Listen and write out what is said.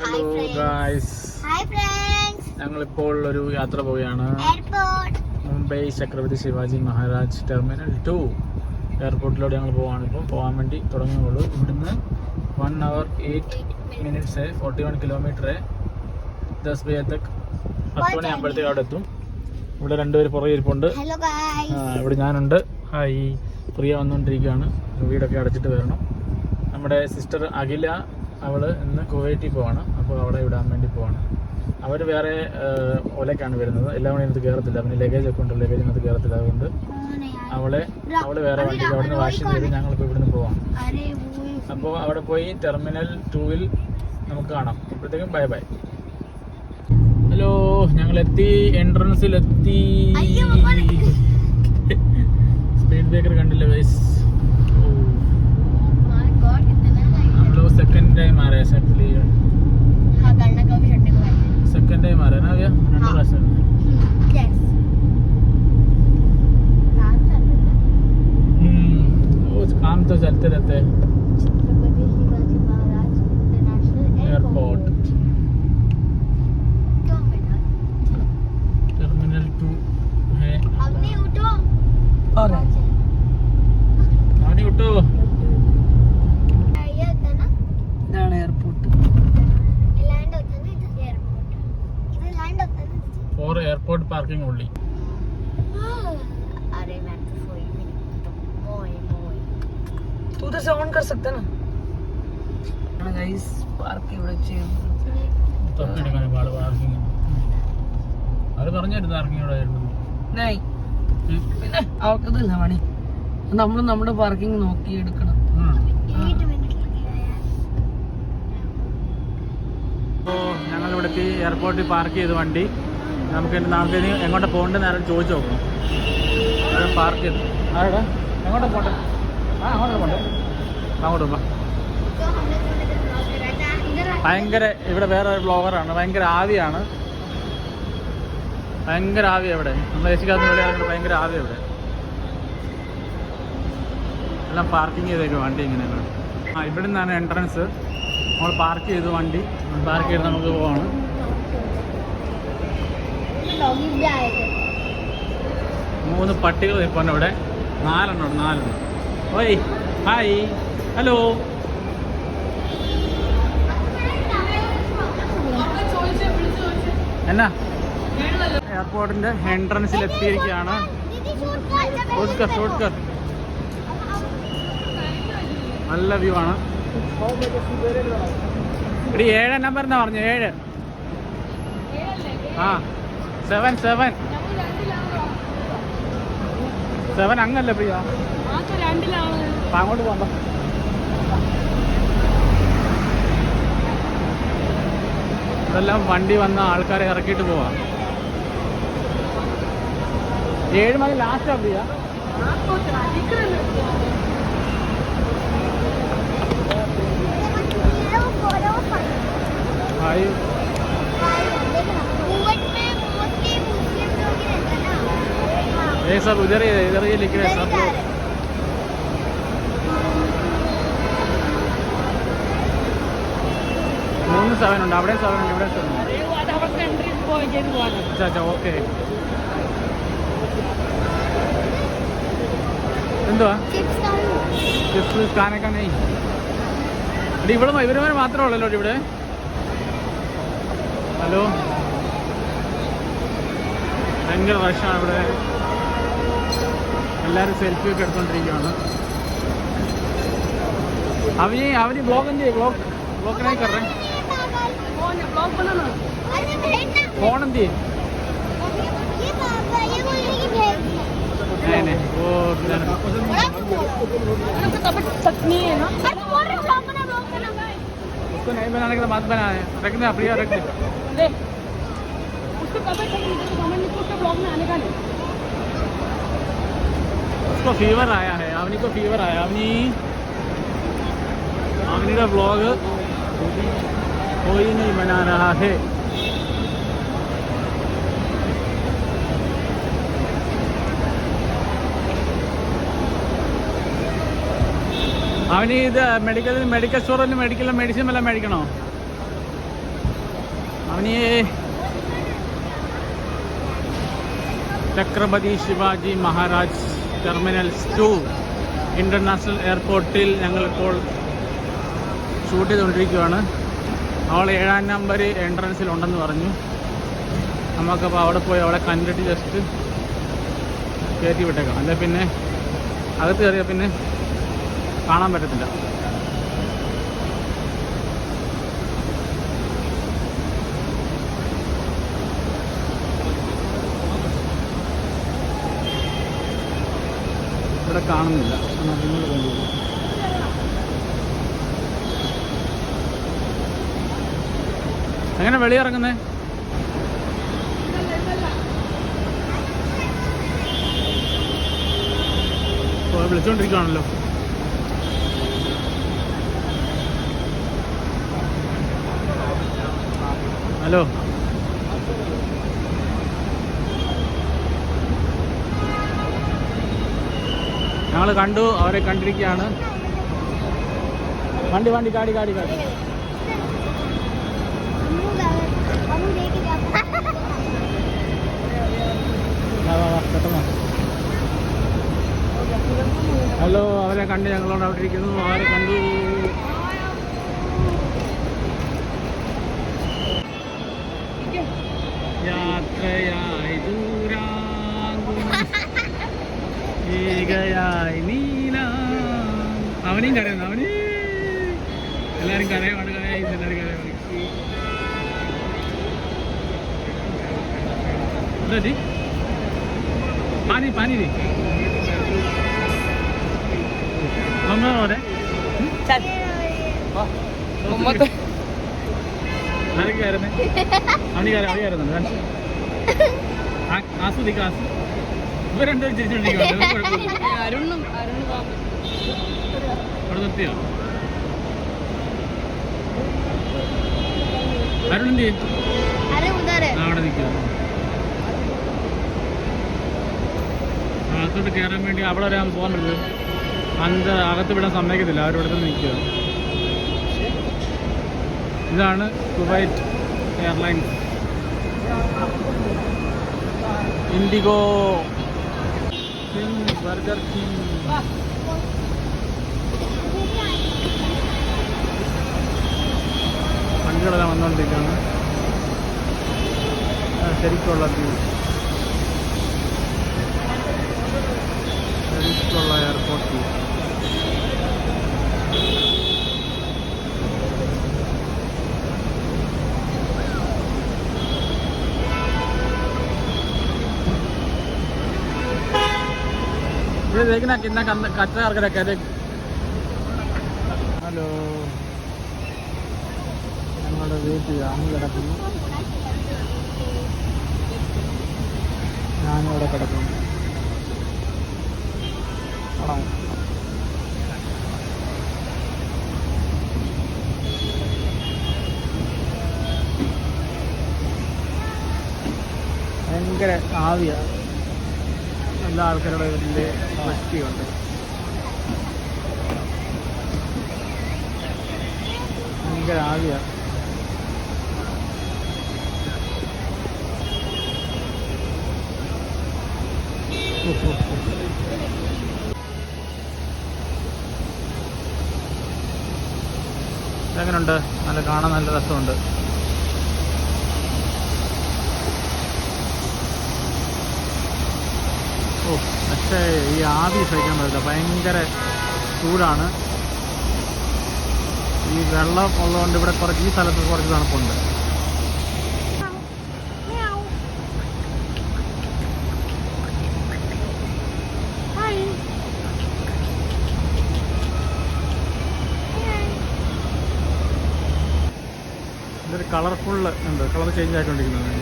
Hello guys, ഞങ്ങളിപ്പോൾ ഒരു യാത്ര പോവുകയാണ്. മുംബൈ ഛത്രപതി ശിവാജി മഹാരാജ് ടെർമിനൽ 2 എയർപോർട്ടിലൂടെ ഞങ്ങൾ പോവാണ്. ഇപ്പം പോകാൻ വേണ്ടി തുടങ്ങുകയുള്ളൂ. ഇവിടുന്ന് 1 hour 8 minutes 41 kilometer 10 ബജെ തക് 10 മണിയാകുമ്പോഴത്തേക്ക് അവിടെ എത്തും. ഇവിടെ രണ്ടുപേര് പുറകെ ഇരിപ്പുണ്ട്. ഇവിടെ ഞാനുണ്ട്. ഹായ്, പ്രിയ വന്നുകൊണ്ടിരിക്കുകയാണ്. വീടൊക്കെ അടച്ചിട്ട് വരണം. നമ്മുടെ സിസ്റ്റർ അഖില, അവള് ഇന്ന് കുവൈറ്റിൽ പോവാണ്. അപ്പോൾ അവിടെ വിടാൻ വേണ്ടി പോവാണ്. അവർ വേറെ ഓലക്കാണ് വരുന്നത്. എല്ലാം കൂടി ഇതിനകത്ത് കയറത്തില്ല. പിന്നെ ലഗേജ് ഒക്കെ ഉണ്ട്, ലഗേജ് ഇതിനകത്ത് കയറത്തില്ല. അതുകൊണ്ട് അവള് വേറെ വണ്ടിക്ക് അവിടെ നിന്ന് വാഷ് ചെയ്ത് ഞങ്ങളിപ്പോൾ ഇവിടുന്ന് പോവാം. അപ്പോൾ അവിടെ പോയി ടെർമിനൽ 2-ൽ നമുക്ക് കാണാം. അപ്പോഴത്തേക്കും ബൈ ബൈ. ഹലോ, ഞങ്ങളെത്തി, എൻട്രൻസിലെത്തി. സ്പീഡ് ബ്രേക്കർ കണ്ടില്ല ഗൈസ്. सेकंड टाइम आ रहा है एक्चुअली. हां, करना का भी छटने को है. सेकंड टाइम आ रहा है ना भैया, नंबर राशन. यस, काम चल रहा है. वो काम तो चलते रहते हैं. Chhatrapati Shivaji Maharaj international airport. क्यों बेटा? टर्मिनल 2 है. अब नहीं उठो. और नहीं उठो. और एयरपोर्ट पार्किंग ओनली. अरे मैं तो सोई भी नहीं. मोए तू तो से ऑन कर सकता ना. गाइस, പാർക്ക് ഇവിടെ തൊട്ടടുക്കാണ് പാട് പാർക്കിംഗ്. അവർ പറഞ്ഞായിരുന്നു പാർക്കിംഗ് ഇവിടെ ആയിരുന്നു. പിന്നെ അവർക്കതല്ല പണി. നമ്മൾ നമ്മുടെ പാർക്കിംഗ് നോക്കി എടുക്കണം. അപ്പോൾ ഞങ്ങളിവിടെ എത്തി, എയർപോർട്ടിൽ പാർക്ക് ചെയ്ത് വണ്ടി. നമുക്ക് നാളെ എങ്ങോട്ട് പോകേണ്ടത് നേരം ചോദിച്ചു നോക്കണം. അവിടെ പാർക്ക് ചെയ്തു. ആടെ എങ്ങോട്ടാ പോട്ടെ? അങ്ങോട്ട് പോട്ടെ, അങ്ങോട്ട് പോകാം. ഭയങ്കര ഇവിടെ വേറെ ഒരു ബ്ലോഗറാണ്. ഭയങ്കര ആവിയാണ്, ഭയങ്കര ആവിയാണ് ഇവിടെ. നമ്മൾ ഏശിക്കാത്ത വിളിയാറുണ്ട്. ഭയങ്കര ആവിയാണ് ഇവിടെ. എല്ലാം പാർക്കിങ് ചെയ്തേക്കും വണ്ടി ഇങ്ങനെ. ഇവിടെ നിന്നാണ് എൻട്രൻസ്. നമ്മൾ പാർക്ക് ചെയ്തു വണ്ടി. പാർക്ക് ചെയ്ത് നമുക്ക് പോവാണ്. 3 പട്ടികൾ ഇപ്പോൾ ഇവിടെ. 4 എണ്ണം. ഓയ്, ഹായ്, ഹലോ. എന്നാ എയർപോർട്ടിന്റെ എൻട്രൻസിൽ എത്തിയിരിക്കുകയാണ്. Short cut. നല്ല വ്യൂ ആണ്. ഇവിടെ 7 നമ്പർ എന്നാ പറഞ്ഞു. 7 ആ 7 അങ്ങല്ലേ പ്രിയ? അങ്ങോട്ട് പോകണ്ട. ഇതെല്ലാം വണ്ടി വന്ന ആൾക്കാരെ ഇറക്കിയിട്ട് പോവാ. 7 മണി ലാസ്റ്റാ പ്രിയ. भाई ये सब इधर ही लिख रहे हैं सब लोग. മൂന്ന് 7 ഉണ്ട്. അവിടെ 7 ഉണ്ട്, ഇവിടെ 7 ഉണ്ട്. अच्छा ഓക്കെ. എന്തുവാ ചിപ്സ് കാനക്കാനേ? ഇവിടെ ഇവര് മാത്രമേ ഉള്ളല്ലോ ഇവിടെ. ഹലോ, ഭയങ്കര റഷാണ് ഇവിടെ. എല്ലാവരും സെൽഫി ഒക്കെ എടുത്തോണ്ടിരിക്കുകയാണ്. അവന് ബ്ലോഗ് എന്ത് ചെയ്യും? ബ്ലോഗിനായി കറേ ഫോൺ എന്ത് ചെയ്യും? उसको नहीं बनाने का मत बनाए, रख दे प्रिया, रख दे. उसको ब्लॉग में आने का नहीं. उसको फीवर आया है. अवनी को फीवर आया. अवनी का ब्लॉग कोई नहीं बना रहा है. അവന് ഇത് മെഡിക്കൽ സ്റ്റോറിൽ മെഡിക്കൽ മെഡിസിൻ വല്ലതും മേടിക്കണോ? അവനിയെ ഛത്രപതി ശിവാജി മഹാരാജ് ടെർമിനൽസ് 2 ഇൻ്റർനാഷണൽ എയർപോർട്ടിൽ ഞങ്ങളിപ്പോൾ ഷൂട്ട് ചെയ്തുകൊണ്ടിരിക്കുകയാണ്. അവൾ 7-ാം നമ്പർ എൻട്രൻസിലുണ്ടെന്ന് പറഞ്ഞു. നമുക്കപ്പോൾ അവിടെ പോയി അവളെ കണ്ടിട്ട് ജസ്റ്റ് കയറ്റി വിട്ടേക്കാം. അല്ലെ പിന്നെ അകത്ത് കയറിയാൽ പിന്നെ കാണാൻ പറ്റത്തില്ല. ഇവിടെ കാണുന്നില്ല. നിങ്ങൾ കൊണ്ടുപോകും. എങ്ങനെ വെളിയിറങ്ങുന്നേ? വിളിച്ചോണ്ടിരിക്കുകയാണല്ലോ. ഹലോ, ഞങ്ങൾ കണ്ടു, അവരെ കണ്ടിരിക്കുകയാണ്. വണ്ടി വണ്ടി കാടി കാടി കാടി. പെട്ടെന്ന്. ഹലോ, അവരെ കണ്ട് ഞങ്ങളോട് അവിടെ ഇരിക്കുന്നു. അവരെ കണ്ടു. യാത്രയായി ദൂരായി നീല. അവനെയും കരയുന്നു. അവന് എല്ലാവരും കരയാണ്. കരയായി എല്ലാവരും കരയാണ്. എന്താ പാനി പാനി ആസ്വദിക്ക. ഇവ രണ്ടുപേരും ചിരിച്ചോണ്ടിരിക്കുന്നു. അവിടെ നിർത്തിയോ? അരുൺ എന്ത് ചെയ്യും? അവിടെ നിൽക്കുക. അകത്തോട്ട് കയറാൻ വേണ്ടി അവിടെ വരാൻ പോകാൻ പറ്റുന്നത്. അകത്ത് വിടാൻ സമ്മതിക്കത്തില്ല. അവരിവിടെ തന്നെ നിൽക്കുക. ഇതാണ് Kuwait Airlines IndiGo Burger King. വണ്ടികളെല്ലാം വന്നുകൊണ്ടിരിക്കുകയാണ്. ശരിക്കുള്ള വ്യൂ, ശരിക്കുള്ള എയർപോർട്ട് വ്യൂ. ये देखना कितना कचरा करके रखा है. देख. हेलो, ഞങ്ങളുടെ വീട്ടിൽ ആണ് കിടക്കുന്നു. ഞാനിവിടെ കിടക്കുന്നു. ഭയങ്കര ആവിയാണ്. എല്ലാ ആൾക്കാരുടെ വലിയ വൃത്തിയുണ്ട്. ഭയങ്കര ആവിയാണ്. എങ്ങനെയുണ്ട്? നല്ല കാണാൻ നല്ല രസമുണ്ട്. പക്ഷേ ഈ ആവി സഹിക്കാൻ പറ്റില്ല. ഭയങ്കര ചൂടാണ്. ഈ വെള്ളം ഉള്ളതുകൊണ്ട് ഇവിടെ കുറച്ച് ഈ സ്ഥലത്ത് കുറച്ച് തണുപ്പുണ്ട്. ഇതൊരു കളർഫുള്ള് ഉണ്ട്. Colour change ആയിക്കൊണ്ടിരിക്കുന്നത്.